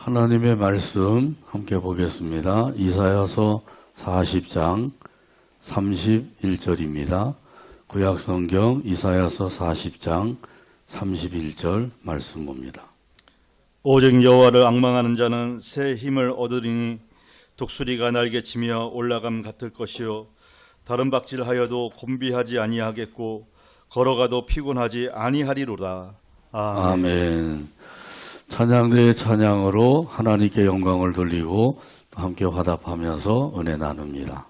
하나님의 말씀 함께 보겠습니다. 이사야서 40장 31절입니다. 구약성경 이사야서 40장 31절 말씀 봅니다. 오직 여호와를 앙망하는 자는 새 힘을 얻으리니 독수리가 날개치며 올라감 같을 것이요 다른 박질하여도 곤비하지 아니하겠고 걸어가도 피곤하지 아니하리로다. 아멘. 찬양대의 찬양으로 하나님께 영광을 돌리고 함께 화답하면서 은혜 나눕니다.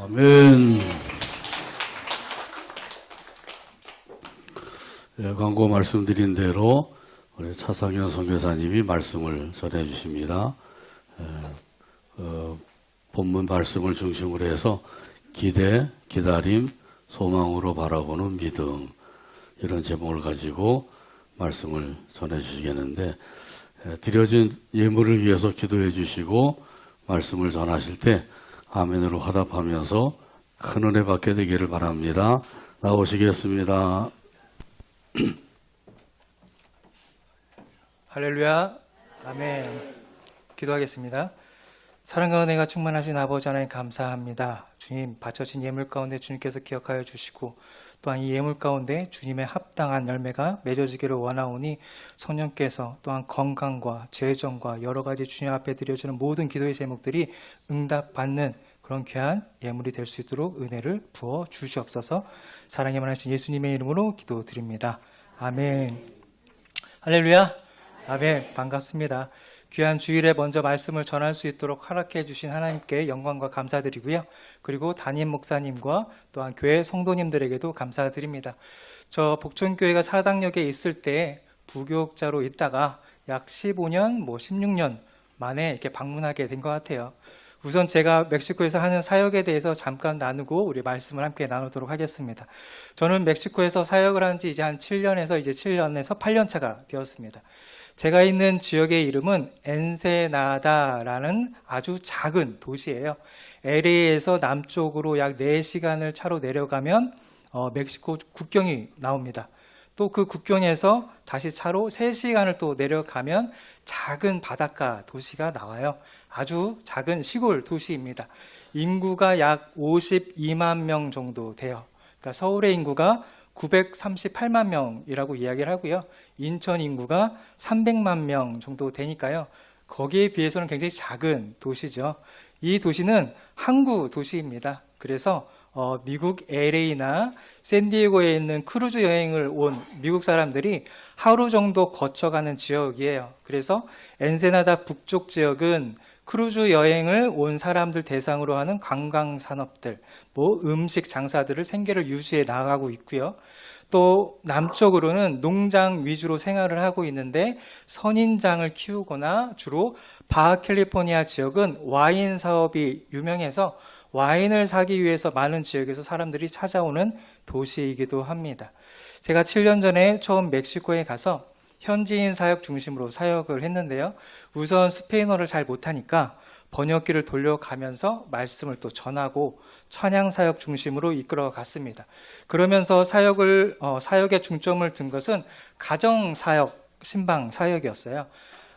아멘. 광고 말씀드린 대로 우리 차상현 선교사님이 말씀을 전해 주십니다. 본문 말씀을 중심으로 해서 기대, 기다림, 소망으로 바라보는 믿음, 이런 제목을 가지고 말씀을 전해 주시겠는데, 드려진 예물을 위해서 기도해 주시고 말씀을 전하실 때 아멘으로 화답하면서 큰 은혜 받게 되기를 바랍니다. 나오시겠습니다. 할렐루야. 아멘. 기도하겠습니다. 사랑과 은혜가 충만하신 아버지 하나님 감사합니다. 주님, 바쳐진 예물 가운데 주님께서 기억하여 주시고 또한 이 예물 가운데 주님의 합당한 열매가 맺어지기를 원하오니 성령께서 또한 건강과 재정과 여러 가지 주님 앞에 드려지는 모든 기도의 제목들이 응답받는 그런 귀한 예물이 될 수 있도록 은혜를 부어 주시옵소서. 사랑에 만하신 예수님의 이름으로 기도드립니다. 아멘. 할렐루야. 아멘. 반갑습니다. 귀한 주일에 먼저 말씀을 전할 수 있도록 허락해 주신 하나님께 영광과 감사드리고요. 그리고 담임 목사님과 또한 교회 성도님들에게도 감사드립니다. 저 복촌교회가 사당역에 있을 때 부교육자로 있다가 약 15년, 16년 만에 이렇게 방문하게 된 것 같아요. 우선 제가 멕시코에서 하는 사역에 대해서 잠깐 나누고 우리 말씀을 함께 나누도록 하겠습니다. 저는 멕시코에서 사역을 한 지 이제 한 7년에서 이제 7년에서 8년 차가 되었습니다. 제가 있는 지역의 이름은 엔세나다라는 아주 작은 도시예요. LA에서 남쪽으로 약 4시간을 차로 내려가면 멕시코 국경이 나옵니다. 또 그 국경에서 다시 차로 3시간을 또 내려가면 작은 바닷가 도시가 나와요. 아주 작은 시골 도시입니다. 인구가 약 52만 명 정도 돼요. 그러니까 서울의 인구가 938만 명이라고 이야기를 하고요. 인천 인구가 300만 명 정도 되니까요. 거기에 비해서는 굉장히 작은 도시죠. 이 도시는 항구 도시입니다. 그래서 미국 LA나 샌디에고에 있는 크루즈 여행을 온 미국 사람들이 하루 정도 거쳐가는 지역이에요. 그래서 엔세나다 북쪽 지역은 크루즈 여행을 온 사람들 대상으로 하는 관광 산업들, 음식 장사들을 생계를 유지해 나가고 있고요. 또 남쪽으로는 농장 위주로 생활을 하고 있는데 선인장을 키우거나 주로 바하캘리포니아 지역은 와인 사업이 유명해서 와인을 사기 위해서 많은 지역에서 사람들이 찾아오는 도시이기도 합니다. 제가 7년 전에 처음 멕시코에 가서 현지인 사역 중심으로 사역을 했는데요. 우선 스페인어를 잘 못하니까 번역기를 돌려가면서 말씀을 또 전하고 찬양 사역 중심으로 이끌어 갔습니다. 그러면서 사역의 중점을 둔 것은 가정 사역, 신방 사역이었어요.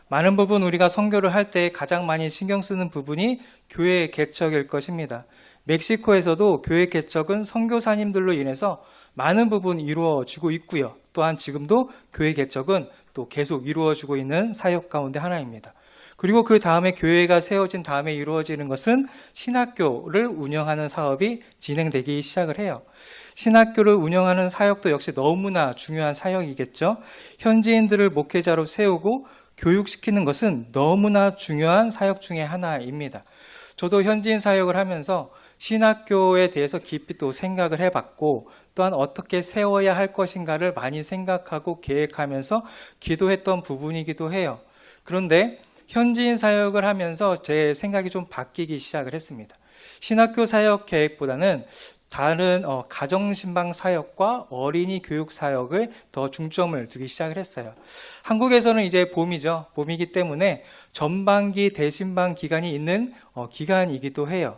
많은 부분 우리가 선교를 할 때 가장 많이 신경 쓰는 부분이 교회 개척일 것입니다. 멕시코에서도 교회 개척은 선교사님들로 인해서 많은 부분 이루어지고 있고요. 또한 지금도 교회 개척은 또 계속 이루어지고 있는 사역 가운데 하나입니다. 그리고 그 다음에 교회가 세워진 다음에 이루어지는 것은 신학교를 운영하는 사업이 진행되기 시작을 해요. 신학교를 운영하는 사역도 역시 너무나 중요한 사역이겠죠. 현지인들을 목회자로 세우고 교육시키는 것은 너무나 중요한 사역 중에 하나입니다. 저도 현지인 사역을 하면서 신학교에 대해서 깊이 또 생각을 해봤고 또한 어떻게 세워야 할 것인가를 많이 생각하고 계획하면서 기도했던 부분이기도 해요. 그런데 현지인 사역을 하면서 제 생각이 좀 바뀌기 시작을 했습니다. 신학교 사역 계획보다는 다른 가정신방 사역과 어린이 교육 사역을 더 중점을 두기 시작을 했어요. 한국에서는 이제 봄이죠. 봄이기 때문에 전반기 대신방 기간이 있는 기간이기도 해요.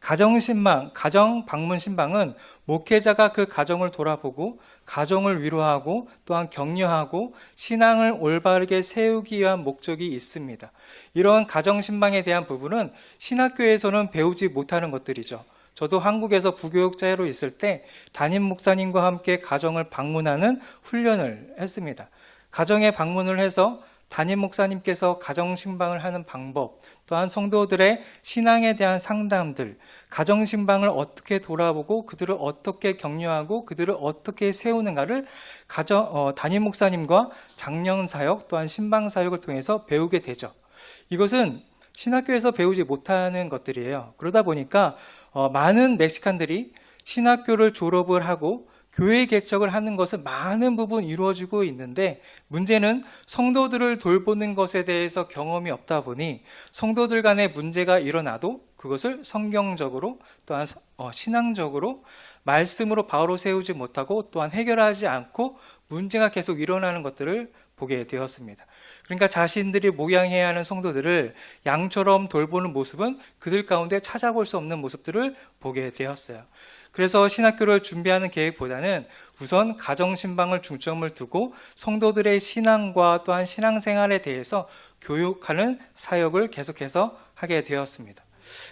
가정신방, 가정 방문 신방은 목회자가 그 가정을 돌아보고 가정을 위로하고 또한 격려하고 신앙을 올바르게 세우기 위한 목적이 있습니다. 이런 가정신방에 대한 부분은 신학교에서는 배우지 못하는 것들이죠. 저도 한국에서 부교육자로 있을 때 담임 목사님과 함께 가정을 방문하는 훈련을 했습니다. 가정에 방문을 해서 담임 목사님께서 가정신방을 하는 방법, 또한 성도들의 신앙에 대한 상담들, 가정신방을 어떻게 돌아보고 그들을 어떻게 격려하고 그들을 어떻게 세우는가를 담임 목사님과 장년사역 또한 신방사역을 통해서 배우게 되죠. 이것은 신학교에서 배우지 못하는 것들이에요. 그러다 보니까 많은 멕시칸들이 신학교를 졸업을 하고 교회 개척을 하는 것은 많은 부분 이루어지고 있는데 문제는 성도들을 돌보는 것에 대해서 경험이 없다 보니 성도들 간에 문제가 일어나도 그것을 성경적으로 또한 신앙적으로 말씀으로 바로 세우지 못하고 또한 해결하지 않고 문제가 계속 일어나는 것들을 보게 되었습니다. 그러니까 자신들이 목양해야 하는 성도들을 양처럼 돌보는 모습은 그들 가운데 찾아볼 수 없는 모습들을 보게 되었어요. 그래서 신학교를 준비하는 계획보다는 우선 가정신방을 중점을 두고 성도들의 신앙과 또한 신앙생활에 대해서 교육하는 사역을 계속해서 하게 되었습니다.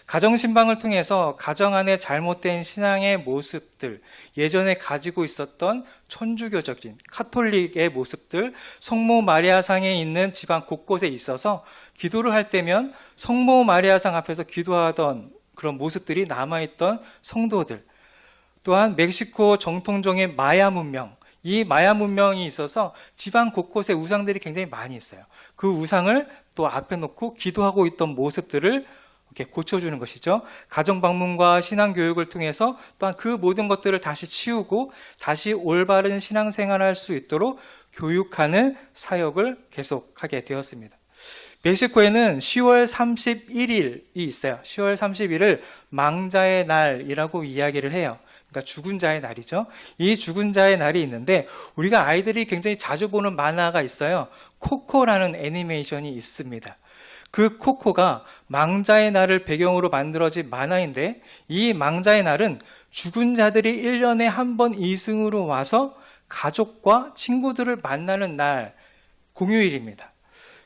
가정신방을 통해서 가정 안에 잘못된 신앙의 모습들, 예전에 가지고 있었던 천주교적인 카톨릭의 모습들, 성모 마리아상에 있는 집안 곳곳에 있어서 기도를 할 때면 성모 마리아상 앞에서 기도하던 그런 모습들이 남아있던 성도들, 또한 멕시코 정통종의 마야 문명, 이 마야 문명이 있어서 지방 곳곳에 우상들이 굉장히 많이 있어요. 그 우상을 또 앞에 놓고 기도하고 있던 모습들을 이렇게 고쳐주는 것이죠. 가정 방문과 신앙 교육을 통해서 또한 그 모든 것들을 다시 치우고 다시 올바른 신앙생활을 할 수 있도록 교육하는 사역을 계속하게 되었습니다. 멕시코에는 10월 31일이 있어요. 10월 31일 망자의 날이라고 이야기를 해요. 그러니까 죽은 자의 날이죠. 이 죽은 자의 날이 있는데 우리가 아이들이 굉장히 자주 보는 만화가 있어요. 코코라는 애니메이션이 있습니다. 그 코코가 망자의 날을 배경으로 만들어진 만화인데 이 망자의 날은 죽은 자들이 1년에 한 번 이승으로 와서 가족과 친구들을 만나는 날, 공휴일입니다.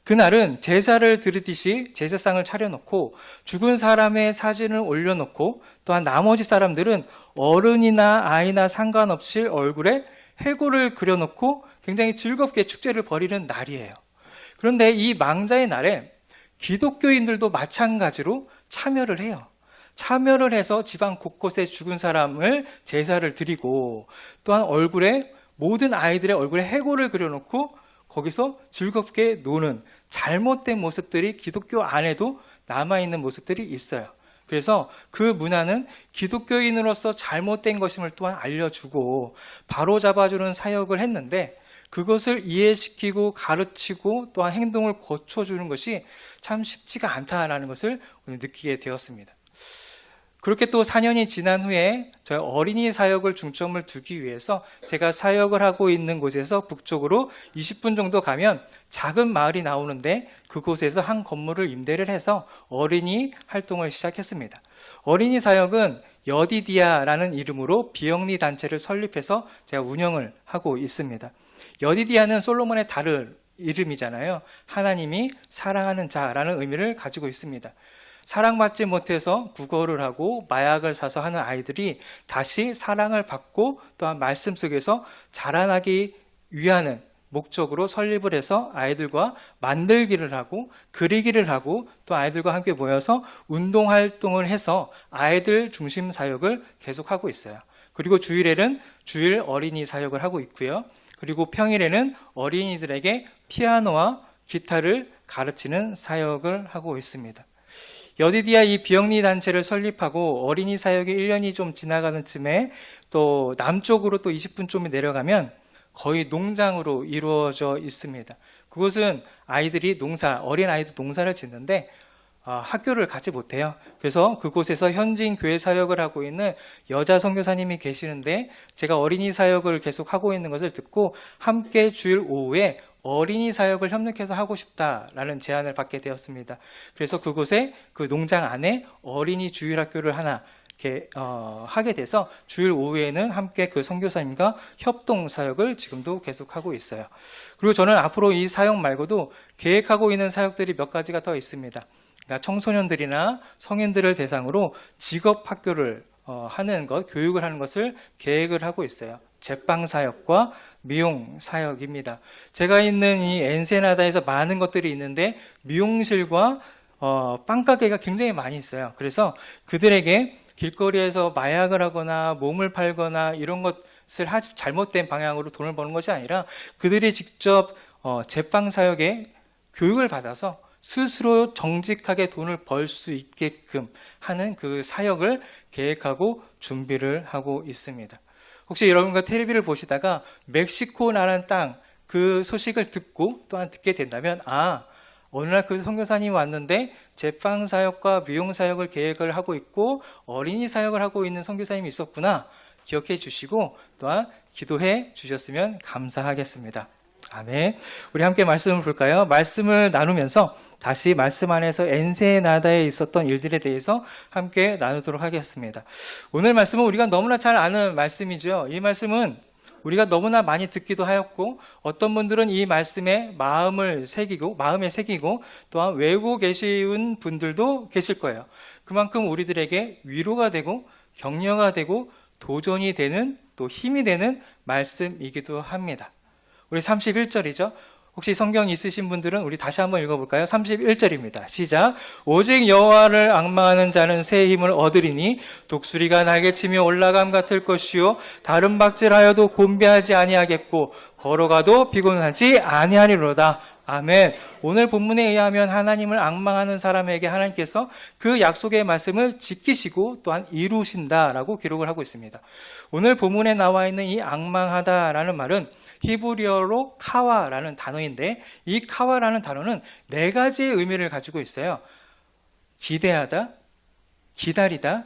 그날은 제사를 드리듯이 제사상을 차려놓고 죽은 사람의 사진을 올려놓고 또한 나머지 사람들은 어른이나 아이나 상관없이 얼굴에 해골을 그려놓고 굉장히 즐겁게 축제를 벌이는 날이에요. 그런데 이 망자의 날에 기독교인들도 마찬가지로 참여를 해요. 참여를 해서 지방 곳곳에 죽은 사람을 제사를 드리고 또한 모든 아이들의 얼굴에 해골을 그려놓고 거기서 즐겁게 노는 잘못된 모습들이 기독교 안에도 남아있는 모습들이 있어요. 그래서 그 문화는 기독교인으로서 잘못된 것임을 또한 알려주고 바로잡아주는 사역을 했는데 그것을 이해시키고 가르치고 또한 행동을 고쳐주는 것이 참 쉽지가 않다라는 것을 오늘 느끼게 되었습니다. 그렇게 또 4년이 지난 후에 저희 어린이 사역을 중점을 두기 위해서 제가 사역을 하고 있는 곳에서 북쪽으로 20분 정도 가면 작은 마을이 나오는데 그곳에서 한 건물을 임대를 해서 어린이 활동을 시작했습니다. 어린이 사역은 여디디아라는 이름으로 비영리 단체를 설립해서 제가 운영을 하고 있습니다. 여디디아는 솔로몬의 다른 이름이잖아요. 하나님이 사랑하는 자라는 의미를 가지고 있습니다. 사랑받지 못해서 구걸을 하고 마약을 사서 하는 아이들이 다시 사랑을 받고 또한 말씀 속에서 자라나기 위한 목적으로 설립을 해서 아이들과 만들기를 하고 그리기를 하고 또 아이들과 함께 모여서 운동활동을 해서 아이들 중심 사역을 계속하고 있어요. 그리고 주일에는 주일 어린이 사역을 하고 있고요. 그리고 평일에는 어린이들에게 피아노와 기타를 가르치는 사역을 하고 있습니다. 여디디아 이 비영리 단체를 설립하고 어린이 사역이 1년이 좀 지나가는 쯤에 또 남쪽으로 또 20분 좀 내려가면 거의 농장으로 이루어져 있습니다. 그곳은 어린 아이도 농사를 짓는데 학교를 가지 못해요. 그래서 그곳에서 현지인 교회 사역을 하고 있는 여자 선교사님이 계시는데 제가 어린이 사역을 계속 하고 있는 것을 듣고 함께 주일 오후에 어린이 사역을 협력해서 하고 싶다라는 제안을 받게 되었습니다. 그래서 그곳에 그 농장 안에 어린이 주일학교를 하나 이렇게 하게 돼서 주일 오후에는 함께 그 선교사님과 협동 사역을 지금도 계속하고 있어요. 그리고 저는 앞으로 이 사역 말고도 계획하고 있는 사역들이 몇 가지가 더 있습니다. 그러니까 청소년들이나 성인들을 대상으로 직업 학교를 하는 것, 교육을 하는 것을 계획을 하고 있어요. 제빵 사역과 미용 사역입니다. 제가 있는 이 엔세나다에서 많은 것들이 있는데 미용실과 빵가게가 굉장히 많이 있어요. 그래서 그들에게 길거리에서 마약을 하거나 몸을 팔거나 이런 것을 잘못된 방향으로 돈을 버는 것이 아니라 그들이 직접 제빵 사역에 교육을 받아서 스스로 정직하게 돈을 벌 수 있게끔 하는 그 사역을 계획하고 준비를 하고 있습니다. 혹시 여러분과 텔레비를 보시다가 멕시코라는 땅 그 소식을 듣고 또한 듣게 된다면 어느 날 그 선교사님이 왔는데 제빵 사역과 미용 사역을 계획을 하고 있고 어린이 사역을 하고 있는 선교사님이 있었구나 기억해 주시고 또한 기도해 주셨으면 감사하겠습니다. 아멘. 우리 함께 말씀을 볼까요? 말씀을 나누면서 다시 말씀 안에서 엔세나다에 있었던 일들에 대해서 함께 나누도록 하겠습니다. 오늘 말씀은 우리가 너무나 잘 아는 말씀이죠. 이 말씀은 우리가 너무나 많이 듣기도 하였고 어떤 분들은 이 말씀에 마음에 새기고 또한 외우고 계신 분들도 계실 거예요. 그만큼 우리들에게 위로가 되고 격려가 되고 도전이 되는 또 힘이 되는 말씀이기도 합니다. 우리 31절이죠. 혹시 성경 있으신 분들은 우리 다시 한번 읽어볼까요? 31절입니다. 시작. 오직 여호와를 앙망하는 자는 새 힘을 얻으리니 독수리가 날개치며 올라감 같을 것이요 다른 박질하여도 곤비하지 아니하겠고 걸어가도 피곤하지 아니하리로다. 아멘. 오늘 본문에 의하면 하나님을 앙망하는 사람에게 하나님께서 그 약속의 말씀을 지키시고 또한 이루신다라고 기록을 하고 있습니다. 오늘 본문에 나와 있는 이 앙망하다라는 말은 히브리어로 카와라는 단어인데 이 카와라는 단어는 네 가지의 의미를 가지고 있어요. 기대하다, 기다리다,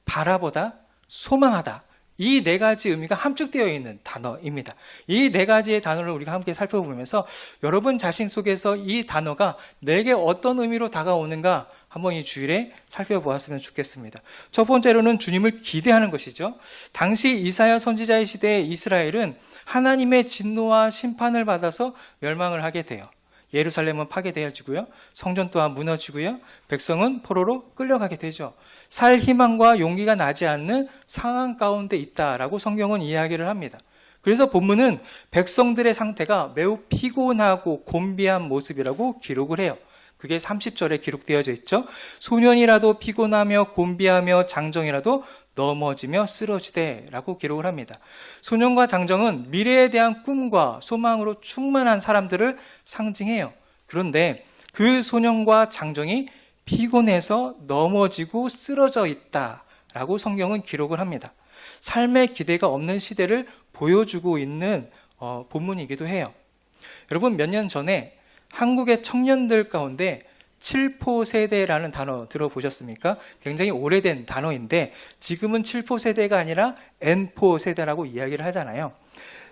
바라보다, 소망하다. 이 네 가지 의미가 함축되어 있는 단어입니다. 이 네 가지의 단어를 우리가 함께 살펴보면서 여러분 자신 속에서 이 단어가 내게 어떤 의미로 다가오는가 한번 이 주일에 살펴보았으면 좋겠습니다. 첫 번째로는 주님을 기대하는 것이죠. 당시 이사야 선지자의 시대에 이스라엘은 하나님의 진노와 심판을 받아서 멸망을 하게 돼요. 예루살렘은 파괴되어지고요. 성전 또한 무너지고요. 백성은 포로로 끌려가게 되죠. 살 희망과 용기가 나지 않는 상황 가운데 있다라고 성경은 이야기를 합니다. 그래서 본문은 백성들의 상태가 매우 피곤하고 곤비한 모습이라고 기록을 해요. 그게 30절에 기록되어져 있죠. 소년이라도 피곤하며 곤비하며 장정이라도 넘어지며 쓰러지되라고 기록을 합니다. 소년과 장정은 미래에 대한 꿈과 소망으로 충만한 사람들을 상징해요. 그런데 그 소년과 장정이 피곤해서 넘어지고 쓰러져 있다라고 성경은 기록을 합니다. 삶의 기대가 없는 시대를 보여주고 있는 본문이기도 해요. 여러분 몇 년 전에 한국의 청년들 가운데 7포 세대라는 단어 들어보셨습니까? 굉장히 오래된 단어인데 지금은 7포 세대가 아니라 N포 세대라고 이야기를 하잖아요.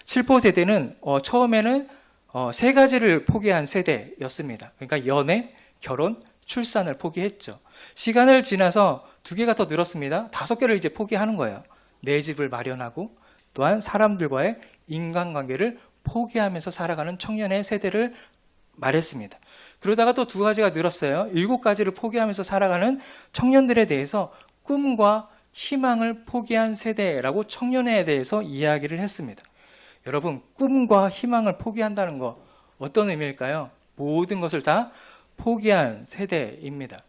7포 세대는 처음에는 세 가지를 포기한 세대였습니다. 그러니까 연애, 결혼, 출산을 포기했죠. 시간을 지나서 두 개가 더 늘었습니다. 5개를 이제 포기하는 거예요. 내 집을 마련하고 또한 사람들과의 인간관계를 포기하면서 살아가는 청년의 세대를 말했습니다. 그러다가 또 2가지가 늘었어요. 7가지를 포기하면서 살아가는 청년들에 대해서 꿈과 희망을 포기한 세대라고 청년에 대해서 이야기를 했습니다. 여러분, 꿈과 희망을 포기한다는 거 어떤 의미일까요? 모든 것을 다 포기한 세대입니다.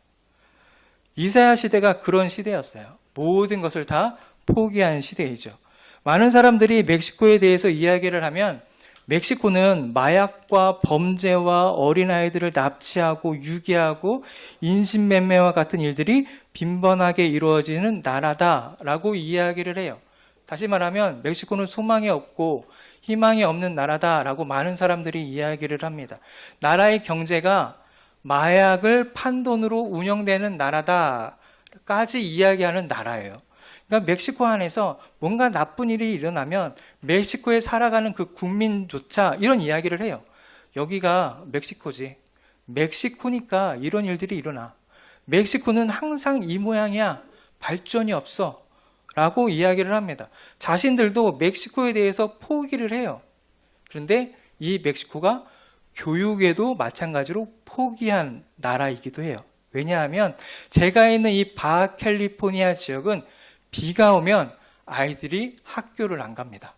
이사야 시대가 그런 시대였어요. 모든 것을 다 포기한 시대이죠. 많은 사람들이 멕시코에 대해서 이야기를 하면 멕시코는 마약과 범죄와 어린아이들을 납치하고 유기하고 인신매매와 같은 일들이 빈번하게 이루어지는 나라다라고 이야기를 해요. 다시 말하면 멕시코는 소망이 없고 희망이 없는 나라다라고 많은 사람들이 이야기를 합니다. 나라의 경제가 마약을 판 돈으로 운영되는 나라다까지 이야기하는 나라예요. 그러니까 멕시코 안에서 뭔가 나쁜 일이 일어나면 멕시코에 살아가는 그 국민조차 이런 이야기를 해요. 여기가 멕시코지. 멕시코니까 이런 일들이 일어나. 멕시코는 항상 이 모양이야. 발전이 없어. 라고 이야기를 합니다. 자신들도 멕시코에 대해서 포기를 해요. 그런데 이 멕시코가 교육에도 마찬가지로 포기한 나라이기도 해요. 왜냐하면 제가 있는 이 바캘리포니아 지역은 비가 오면 아이들이 학교를 안 갑니다.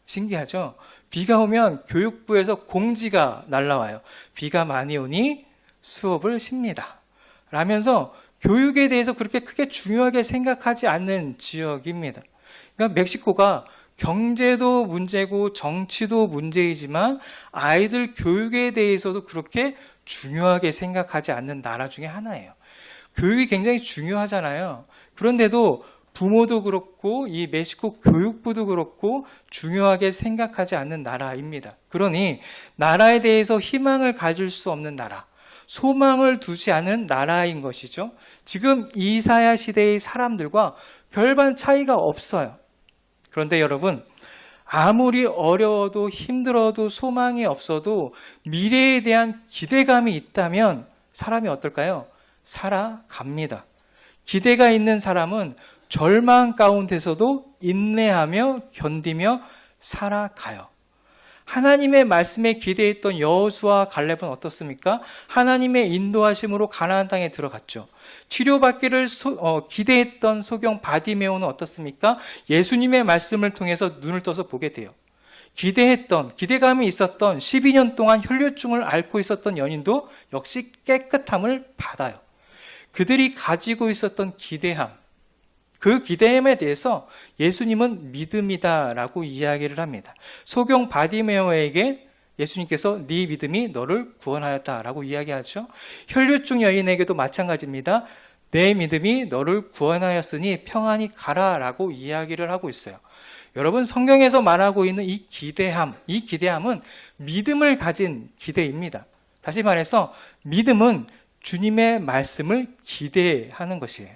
신기하죠? 비가 오면 교육부에서 공지가 날라와요. 비가 많이 오니 수업을 쉽니다. 라면서 교육에 대해서 그렇게 크게 중요하게 생각하지 않는 지역입니다. 그러니까 멕시코가 경제도 문제고 정치도 문제이지만 아이들 교육에 대해서도 그렇게 중요하게 생각하지 않는 나라 중에 하나예요. 교육이 굉장히 중요하잖아요. 그런데도 부모도 그렇고 이 멕시코 교육부도 그렇고 중요하게 생각하지 않는 나라입니다. 그러니 나라에 대해서 희망을 가질 수 없는 나라, 소망을 두지 않은 나라인 것이죠. 지금 이사야 시대의 사람들과 별반 차이가 없어요. 그런데 여러분, 아무리 어려워도 힘들어도 소망이 없어도 미래에 대한 기대감이 있다면 사람이 어떨까요? 살아갑니다. 기대가 있는 사람은 절망 가운데서도 인내하며 견디며 살아가요. 하나님의 말씀에 기대했던 여호수아 갈렙은 어떻습니까? 하나님의 인도하심으로 가나안 땅에 들어갔죠. 치료받기를 기대했던 소경 바디메오는 어떻습니까? 예수님의 말씀을 통해서 눈을 떠서 보게 돼요. 기대감이 있었던 12년 동안 혈류증을 앓고 있었던 연인도 역시 깨끗함을 받아요. 그들이 가지고 있었던 기대함, 그 기대함에 대해서 예수님은 믿음이다라고 이야기를 합니다. 소경 바디메오에게 예수님께서 네 믿음이 너를 구원하였다라고 이야기하죠. 혈류증 여인에게도 마찬가지입니다. 내 믿음이 너를 구원하였으니 평안히 가라라고 이야기를 하고 있어요. 여러분, 성경에서 말하고 있는 이 기대함은 믿음을 가진 기대입니다. 다시 말해서 믿음은 주님의 말씀을 기대하는 것이에요.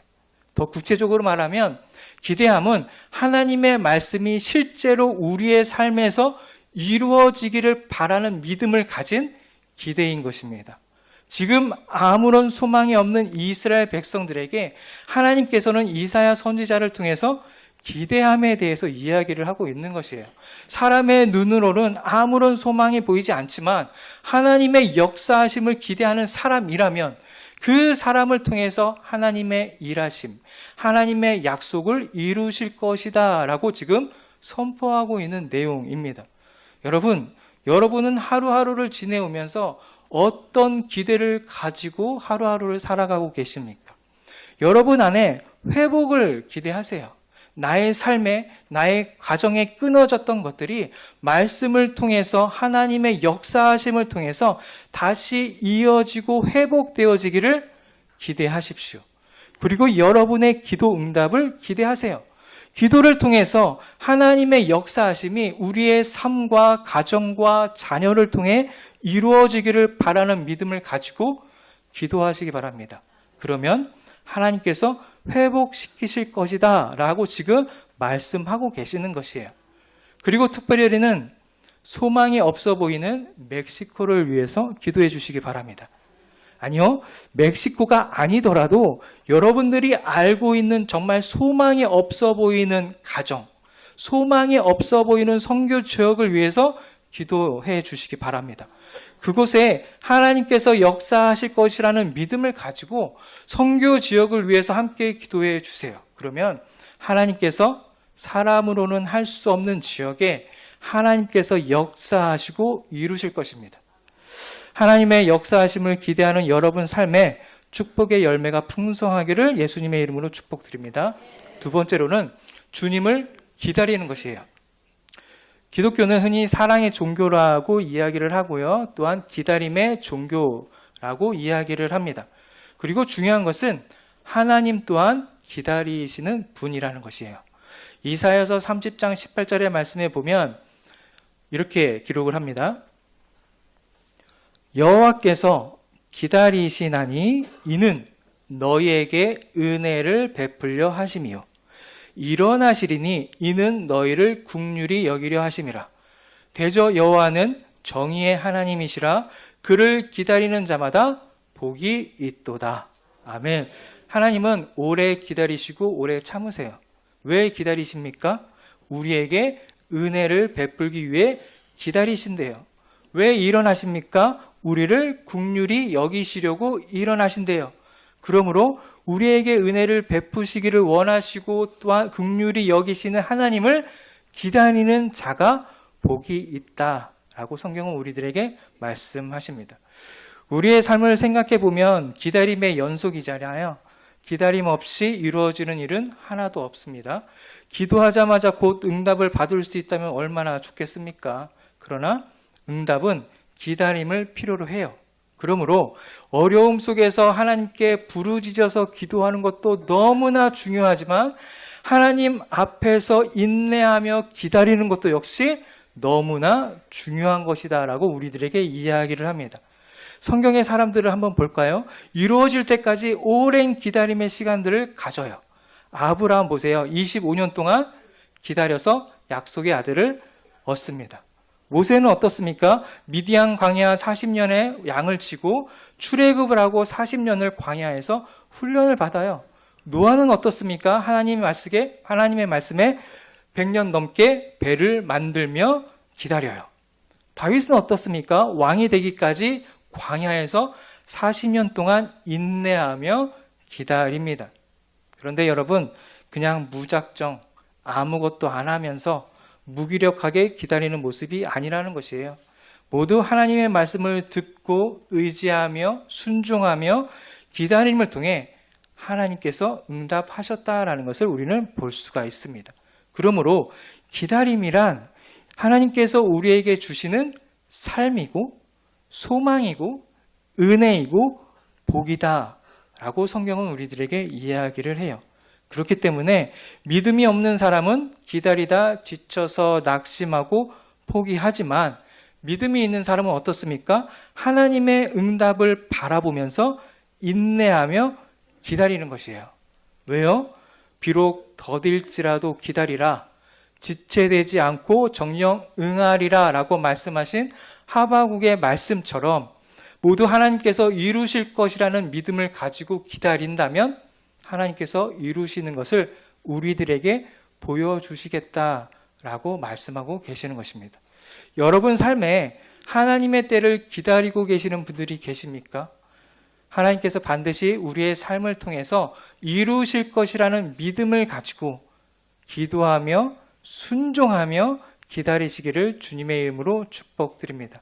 더 구체적으로 말하면 기대함은 하나님의 말씀이 실제로 우리의 삶에서 이루어지기를 바라는 믿음을 가진 기대인 것입니다. 지금 아무런 소망이 없는 이스라엘 백성들에게 하나님께서는 이사야 선지자를 통해서 기대함에 대해서 이야기를 하고 있는 것이에요. 사람의 눈으로는 아무런 소망이 보이지 않지만 하나님의 역사하심을 기대하는 사람이라면 그 사람을 통해서 하나님의 일하심, 하나님의 약속을 이루실 것이다 라고 지금 선포하고 있는 내용입니다. 여러분은 하루하루를 지내오면서 어떤 기대를 가지고 하루하루를 살아가고 계십니까? 여러분 안에 회복을 기대하세요. 나의 삶에, 나의 가정에 끊어졌던 것들이 말씀을 통해서 하나님의 역사하심을 통해서 다시 이어지고 회복되어지기를 기대하십시오. 그리고 여러분의 기도 응답을 기대하세요. 기도를 통해서 하나님의 역사하심이 우리의 삶과 가정과 자녀를 통해 이루어지기를 바라는 믿음을 가지고 기도하시기 바랍니다. 그러면 하나님께서 회복시키실 것이다 라고 지금 말씀하고 계시는 것이에요. 그리고 특별히는 소망이 없어 보이는 멕시코를 위해서 기도해 주시기 바랍니다. 아니요, 멕시코가 아니더라도 여러분들이 알고 있는 정말 소망이 없어 보이는 가정, 소망이 없어 보이는 선교 지역을 위해서 기도해 주시기 바랍니다. 그곳에 하나님께서 역사하실 것이라는 믿음을 가지고 선교 지역을 위해서 함께 기도해 주세요. 그러면 하나님께서 사람으로는 할 수 없는 지역에 하나님께서 역사하시고 이루실 것입니다. 하나님의 역사하심을 기대하는 여러분 삶에 축복의 열매가 풍성하기를 예수님의 이름으로 축복드립니다. 두 번째로는 주님을 기다리는 것이에요. 기독교는 흔히 사랑의 종교라고 이야기를 하고요. 또한 기다림의 종교라고 이야기를 합니다. 그리고 중요한 것은 하나님 또한 기다리시는 분이라는 것이에요. 이사야서 30장 18절의 말씀에 보면 이렇게 기록을 합니다. 여호와께서 기다리시나니 이는 너희에게 은혜를 베풀려 하심이요 일어나시리니 이는 너희를 긍휼히 여기려 하심이라. 대저 여호와는 정의의 하나님이시라. 그를 기다리는 자마다 복이 있도다. 아멘. 하나님은 오래 기다리시고 오래 참으세요. 왜 기다리십니까? 우리에게 은혜를 베풀기 위해 기다리신대요. 왜 일어나십니까? 우리를 긍휼히 여기시려고 일어나신대요. 그러므로 우리에게 은혜를 베푸시기를 원하시고 또한 긍휼히 여기시는 하나님을 기다리는 자가 복이 있다라고 성경은 우리들에게 말씀하십니다. 우리의 삶을 생각해 보면 기다림의 연속이잖아요. 기다림 없이 이루어지는 일은 하나도 없습니다. 기도하자마자 곧 응답을 받을 수 있다면 얼마나 좋겠습니까? 그러나 응답은 기다림을 필요로 해요. 그러므로 어려움 속에서 하나님께 부르짖어서 기도하는 것도 너무나 중요하지만 하나님 앞에서 인내하며 기다리는 것도 역시 너무나 중요한 것이다라고 우리들에게 이야기를 합니다. 성경의 사람들을 한번 볼까요? 이루어질 때까지 오랜 기다림의 시간들을 가져요. 아브라함 보세요. 25년 동안 기다려서 약속의 아들을 얻습니다. 모세는 어떻습니까? 미디안 광야 40년에 양을 치고 출애굽을 하고 40년을 광야에서 훈련을 받아요. 노아는 어떻습니까? 하나님의 말씀에 100년 넘게 배를 만들며 기다려요. 다윗은 어떻습니까? 왕이 되기까지 광야에서 40년 동안 인내하며 기다립니다. 그런데 여러분, 그냥 무작정 아무것도 안 하면서 무기력하게 기다리는 모습이 아니라는 것이에요. 모두 하나님의 말씀을 듣고 의지하며 순종하며 기다림을 통해 하나님께서 응답하셨다라는 것을 우리는 볼 수가 있습니다. 그러므로 기다림이란 하나님께서 우리에게 주시는 삶이고 소망이고 은혜이고 복이다라고 성경은 우리들에게 이야기를 해요. 그렇기 때문에 믿음이 없는 사람은 기다리다 지쳐서 낙심하고 포기하지만 믿음이 있는 사람은 어떻습니까? 하나님의 응답을 바라보면서 인내하며 기다리는 것이에요. 왜요? 비록 더딜지라도 기다리라. 지체되지 않고 정령 응하리라 라고 말씀하신 하바국의 말씀처럼 모두 하나님께서 이루실 것이라는 믿음을 가지고 기다린다면 하나님께서 이루시는 것을 우리들에게 보여주시겠다라고 말씀하고 계시는 것입니다. 여러분 삶에 하나님의 때를 기다리고 계시는 분들이 계십니까? 하나님께서 반드시 우리의 삶을 통해서 이루실 것이라는 믿음을 가지고 기도하며 순종하며 기다리시기를 주님의 이름으로 축복드립니다.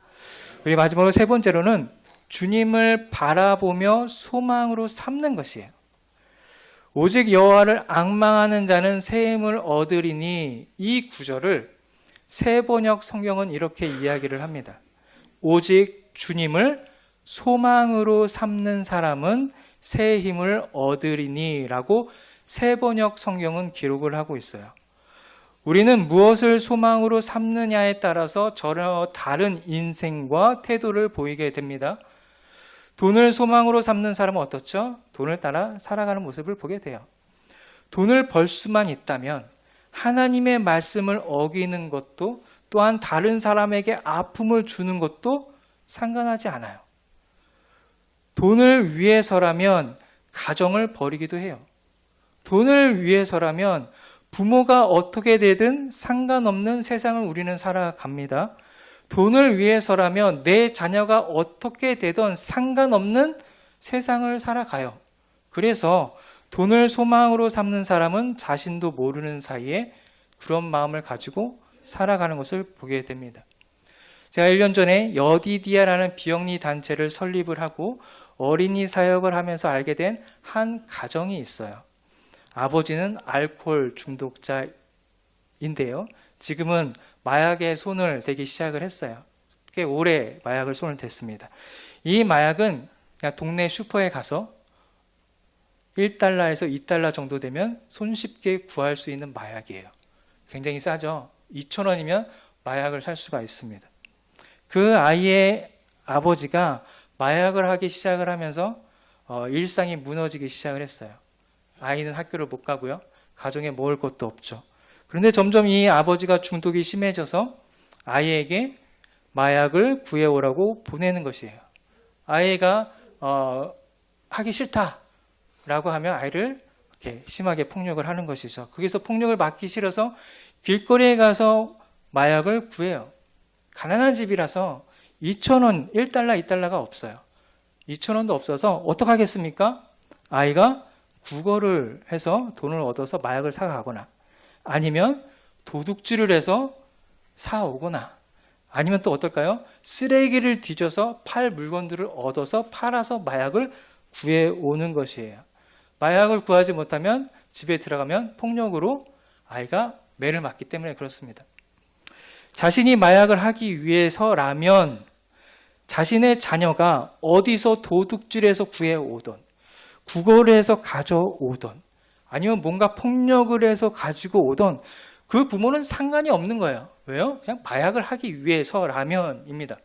우리 마지막으로 세 번째로는 주님을 바라보며 소망으로 삼는 것이에요. 오직 여호와를 앙망하는 자는 새 힘을 얻으리니, 이 구절을 새번역 성경은 이렇게 이야기를 합니다. 오직 주님을 소망으로 삼는 사람은 새 힘을 얻으리니 라고 새번역 성경은 기록을 하고 있어요. 우리는 무엇을 소망으로 삼느냐에 따라서 전혀 다른 인생과 태도를 보이게 됩니다. 돈을 소망으로 삼는 사람은 어떻죠? 돈을 따라 살아가는 모습을 보게 돼요. 돈을 벌 수만 있다면 하나님의 말씀을 어기는 것도 또한 다른 사람에게 아픔을 주는 것도 상관하지 않아요. 돈을 위해서라면 가정을 버리기도 해요. 돈을 위해서라면 부모가 어떻게 되든 상관없는 세상을 우리는 살아갑니다. 돈을 위해서라면 내 자녀가 어떻게 되든 상관없는 세상을 살아가요. 그래서 돈을 소망으로 삼는 사람은 자신도 모르는 사이에 그런 마음을 가지고 살아가는 것을 보게 됩니다. 제가 1년 전에 여디디아라는 비영리 단체를 설립을 하고 어린이 사역을 하면서 알게 된 한 가정이 있어요. 아버지는 알코올 중독자인데요. 지금은 마약에 손을 대기 시작을 했어요. 꽤 오래 마약을 손을 댔습니다. 이 마약은 그냥 동네 슈퍼에 가서 1달러에서 2달러 정도 되면 손쉽게 구할 수 있는 마약이에요. 굉장히 싸죠. 2,000원이면 마약을 살 수가 있습니다. 그 아이의 아버지가 마약을 하기 시작을 하면서 일상이 무너지기 시작을 했어요. 아이는 학교를 못 가고요. 가정에 먹을 것도 없죠. 그런데 점점 이 아버지가 중독이 심해져서 아이에게 마약을 구해오라고 보내는 것이에요. 아이가 하기 싫다라고 하면 아이를 이렇게 심하게 폭력을 하는 것이죠. 거기서 폭력을 받기 싫어서 길거리에 가서 마약을 구해요. 가난한 집이라서 2,000원, 1달러, 2달러가 없어요. 2,000원도 없어서 어떻게 하겠습니까? 아이가 구걸을 해서 돈을 얻어서 마약을 사가거나 아니면 도둑질을 해서 사오거나 아니면 또 어떨까요? 쓰레기를 뒤져서 팔 물건들을 얻어서 팔아서 마약을 구해오는 것이에요. 마약을 구하지 못하면 집에 들어가면 폭력으로 아이가 매를 맞기 때문에 그렇습니다. 자신이 마약을 하기 위해서라면 자신의 자녀가 어디서 도둑질해서 구해오던 구걸을 해서 가져오던 아니면 뭔가 폭력을 해서 가지고 오던 그 부모는 상관이 없는 거예요. 왜요? 그냥 마약을 하기 위해서라면입니다.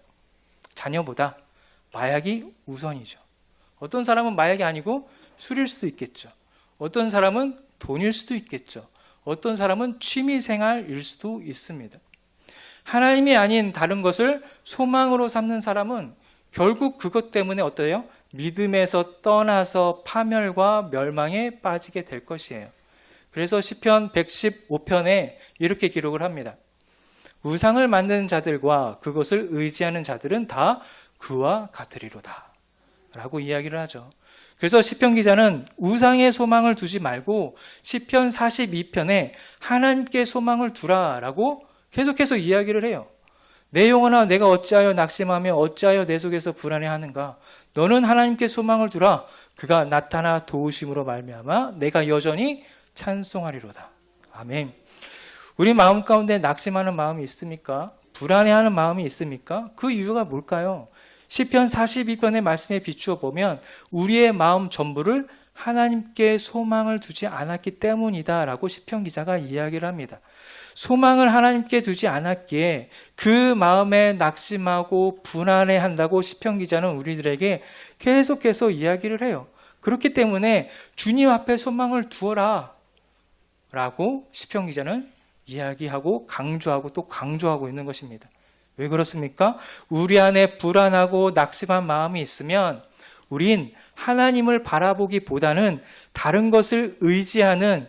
자녀보다 마약이 우선이죠. 어떤 사람은 마약이 아니고 술일 수도 있겠죠. 어떤 사람은 돈일 수도 있겠죠. 어떤 사람은 취미생활일 수도 있습니다. 하나님이 아닌 다른 것을 소망으로 삼는 사람은 결국 그것 때문에 어때요? 믿음에서 떠나서 파멸과 멸망에 빠지게 될 것이에요. 그래서 시편 115편에 이렇게 기록을 합니다. 우상을 만드는 자들과 그것을 의지하는 자들은 다 그와 같으리로다 라고 이야기를 하죠. 그래서 시편 기자는 우상의 소망을 두지 말고 시편 42편에 하나님께 소망을 두라라고 계속해서 이야기를 해요. 내 영혼아 내가 어찌하여 낙심하며 어찌하여 내 속에서 불안해하는가. 너는 하나님께 소망을 두라. 그가 나타나 도우심으로 말미암아 내가 여전히 찬송하리로다. 아멘. 우리 마음 가운데 낙심하는 마음이 있습니까? 불안해하는 마음이 있습니까? 그 이유가 뭘까요? 시편 42편의 말씀에 비추어 보면 우리의 마음 전부를 하나님께 소망을 두지 않았기 때문이다라고 시편 기자가 이야기를 합니다. 소망을 하나님께 두지 않았기에 그 마음에 낙심하고 불안해한다고 시편 기자는 우리들에게 계속해서 이야기를 해요. 그렇기 때문에 주님 앞에 소망을 두어라 라고 시편 기자는 이야기하고 강조하고 또 강조하고 있는 것입니다. 왜 그렇습니까? 우리 안에 불안하고 낙심한 마음이 있으면 우린 하나님을 바라보기보다는 다른 것을 의지하는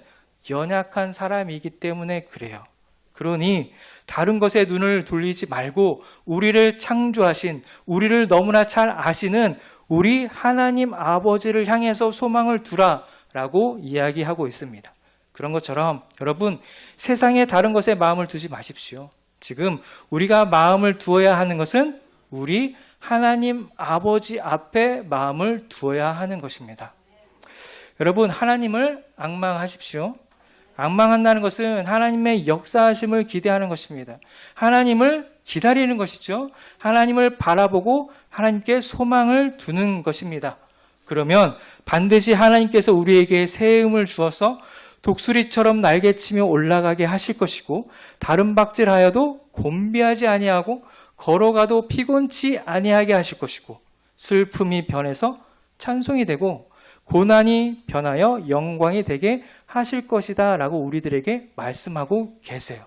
연약한 사람이기 때문에 그래요. 그러니 다른 것에 눈을 돌리지 말고 우리를 창조하신, 우리를 너무나 잘 아시는 우리 하나님 아버지를 향해서 소망을 두라라고 이야기하고 있습니다. 그런 것처럼 여러분, 세상의 다른 것에 마음을 두지 마십시오. 지금 우리가 마음을 두어야 하는 것은 우리 하나님 아버지 앞에 마음을 두어야 하는 것입니다. 여러분, 하나님을 앙망하십시오. 앙망한다는 것은 하나님의 역사하심을 기대하는 것입니다. 하나님을 기다리는 것이죠. 하나님을 바라보고 하나님께 소망을 두는 것입니다. 그러면 반드시 하나님께서 우리에게 새 힘을 주어서 독수리처럼 날개치며 올라가게 하실 것이고 다른 박질하여도 곤비하지 아니하고 걸어가도 피곤치 아니하게 하실 것이고 슬픔이 변해서 찬송이 되고 고난이 변하여 영광이 되게 하실 것이다 라고 우리들에게 말씀하고 계세요.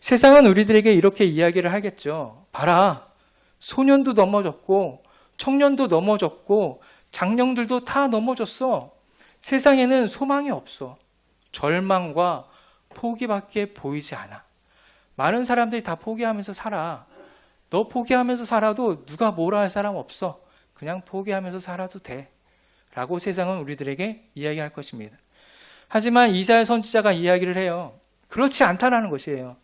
세상은 우리들에게 이렇게 이야기를 하겠죠. 봐라, 소년도 넘어졌고 청년도 넘어졌고 장년들도 다 넘어졌어. 세상에는 소망이 없어. 절망과 포기밖에 보이지 않아. 많은 사람들이 다 포기하면서 살아. 너 포기하면서 살아도 누가 뭐라 할 사람 없어. 그냥 포기하면서 살아도 돼. 라고 세상은 우리들에게 이야기할 것입니다. 하지만 이사야 선지자가 이야기를 해요. 그렇지 않다라는 것이에요.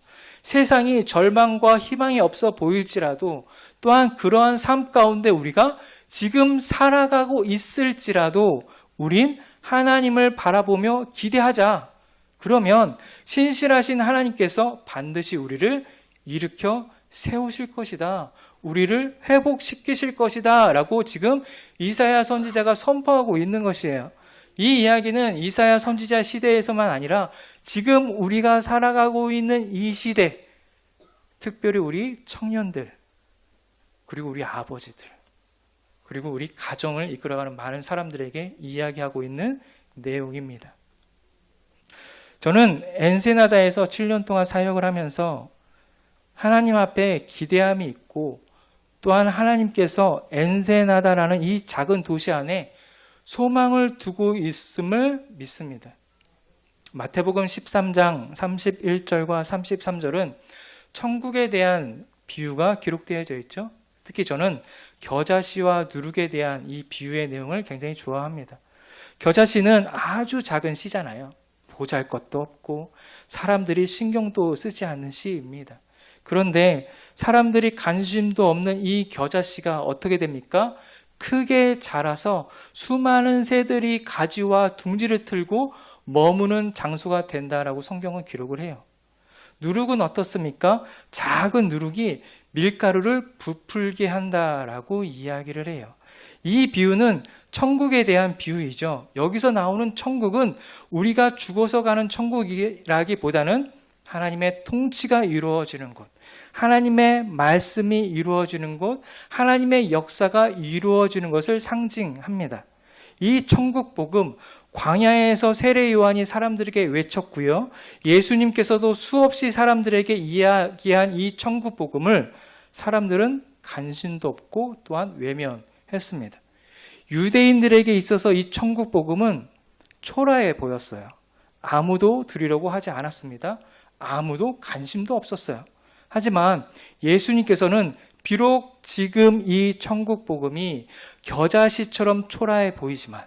세상이 절망과 희망이 없어 보일지라도 또한 그러한 삶 가운데 우리가 지금 살아가고 있을지라도 우린 하나님을 바라보며 기대하자. 그러면 신실하신 하나님께서 반드시 우리를 일으켜 세우실 것이다. 우리를 회복시키실 것이다. 라고 지금 이사야 선지자가 선포하고 있는 것이에요. 이 이야기는 이사야 선지자 시대에서만 아니라 지금 우리가 살아가고 있는 이 시대, 특별히 우리 청년들, 그리고 우리 아버지들, 그리고 우리 가정을 이끌어가는 많은 사람들에게 이야기하고 있는 내용입니다. 저는 엔세나다에서 7년 동안 사역을 하면서 하나님 앞에 기대함이 있고 또한 하나님께서 엔세나다라는 이 작은 도시 안에 소망을 두고 있음을 믿습니다. 마태복음 13장 31절과 33절은 천국에 대한 비유가 기록되어져 있죠. 특히 저는 겨자씨와 누룩에 대한 이 비유의 내용을 굉장히 좋아합니다. 겨자씨는 아주 작은 씨잖아요. 보잘것도 없고 사람들이 신경도 쓰지 않는 씨입니다. 그런데 사람들이 관심도 없는 이 겨자씨가 어떻게 됩니까? 크게 자라서 수많은 새들이 가지와 둥지를 틀고 머무는 장소가 된다라고 성경은 기록을 해요. 누룩은 어떻습니까? 작은 누룩이 밀가루를 부풀게 한다라고 이야기를 해요. 이 비유는 천국에 대한 비유이죠. 여기서 나오는 천국은 우리가 죽어서 가는 천국이라기보다는 하나님의 통치가 이루어지는 곳, 하나님의 말씀이 이루어지는 곳, 하나님의 역사가 이루어지는 것을 상징합니다. 이 천국 복음, 광야에서 세례 요한이 사람들에게 외쳤고요. 예수님께서도 수없이 사람들에게 이야기한 이 천국 복음을 사람들은 관심도 없고 또한 외면했습니다. 유대인들에게 있어서 이 천국 복음은 초라해 보였어요. 아무도 들으려고 하지 않았습니다. 아무도 관심도 없었어요. 하지만 예수님께서는 비록 지금 이 천국 복음이 겨자씨처럼 초라해 보이지만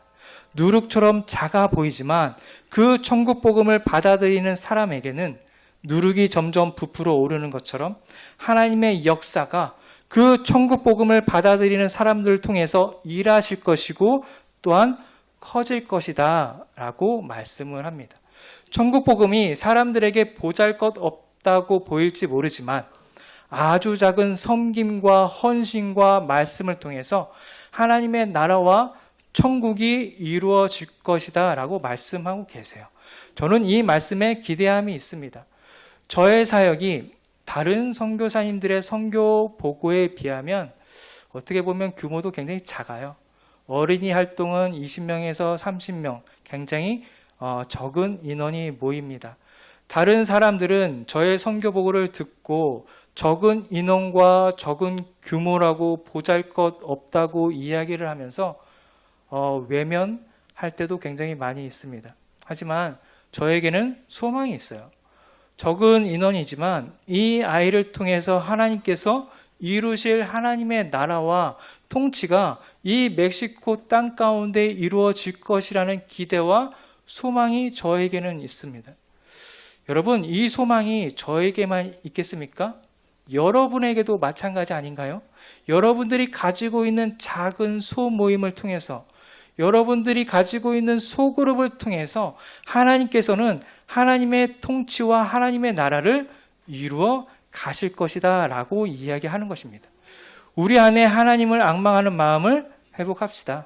누룩처럼 작아 보이지만 그 천국 복음을 받아들이는 사람에게는 누룩이 점점 부풀어 오르는 것처럼 하나님의 역사가 그 천국 복음을 받아들이는 사람들을 통해서 일하실 것이고 또한 커질 것이다 라고 말씀을 합니다. 천국 복음이 사람들에게 보잘것없다고 보일지 모르지만 아주 작은 섬김과 헌신과 말씀을 통해서 하나님의 나라와 천국이 이루어질 것이다 라고 말씀하고 계세요. 저는 이 말씀에 기대함이 있습니다. 저의 사역이 다른 선교사님들의 선교 보고에 비하면 어떻게 보면 규모도 굉장히 작아요. 어린이 활동은 20명에서 30명, 굉장히 적은 인원이 모입니다. 다른 사람들은 저의 선교 보고를 듣고 적은 인원과 적은 규모라고 보잘것없다고 이야기를 하면서 외면할 때도 굉장히 많이 있습니다. 하지만 저에게는 소망이 있어요. 적은 인원이지만 이 아이를 통해서 하나님께서 이루실 하나님의 나라와 통치가 이 멕시코 땅 가운데 이루어질 것이라는 기대와 소망이 저에게는 있습니다. 여러분, 이 소망이 저에게만 있겠습니까? 여러분에게도 마찬가지 아닌가요? 여러분들이 가지고 있는 작은 소모임을 통해서, 여러분들이 가지고 있는 소그룹을 통해서 하나님께서는 하나님의 통치와 하나님의 나라를 이루어 가실 것이다 라고 이야기하는 것입니다. 우리 안에 하나님을 앙망하는 마음을 회복합시다.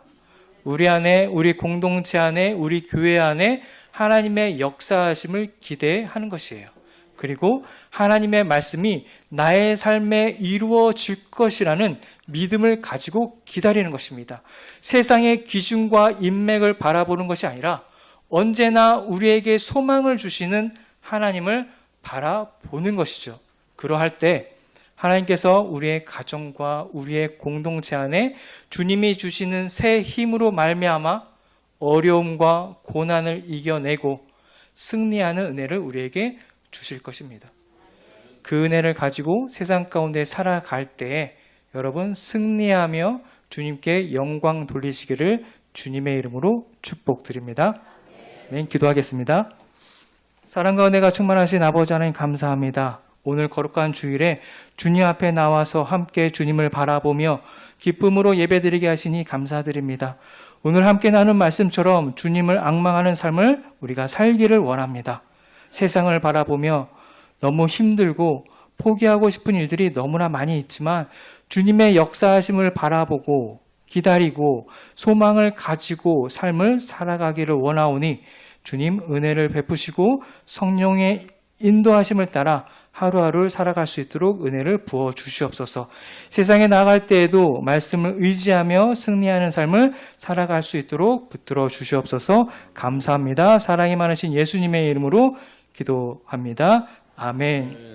우리 안에, 우리 공동체 안에, 우리 교회 안에 하나님의 역사하심을 기대하는 것이에요. 그리고 하나님의 말씀이 나의 삶에 이루어질 것이라는 믿음을 가지고 기다리는 것입니다. 세상의 기준과 인맥을 바라보는 것이 아니라 언제나 우리에게 소망을 주시는 하나님을 바라보는 것이죠. 그러할 때 하나님께서 우리의 가정과 우리의 공동체 안에 주님이 주시는 새 힘으로 말미암아 어려움과 고난을 이겨내고 승리하는 은혜를 우리에게 주실 것입니다. 그 은혜를 가지고 세상 가운데 살아갈 때에 여러분 승리하며 주님께 영광 돌리시기를 주님의 이름으로 축복드립니다. 아멘. 기도하겠습니다. 사랑과 은혜가 충만하신 아버지 하나님 감사합니다. 오늘 거룩한 주일에 주님 앞에 나와서 함께 주님을 바라보며 기쁨으로 예배드리게 하시니 감사드립니다. 오늘 함께 나눈 말씀처럼 주님을 앙망하는 삶을 우리가 살기를 원합니다. 세상을 바라보며 너무 힘들고 포기하고 싶은 일들이 너무나 많이 있지만 주님의 역사하심을 바라보고 기다리고 소망을 가지고 삶을 살아가기를 원하오니 주님 은혜를 베푸시고 성령의 인도하심을 따라 하루하루를 살아갈 수 있도록 은혜를 부어 주시옵소서. 세상에 나갈 때에도 말씀을 의지하며 승리하는 삶을 살아갈 수 있도록 붙들어 주시옵소서. 감사합니다. 사랑이 많으신 예수님의 이름으로 기도합니다. 아멘.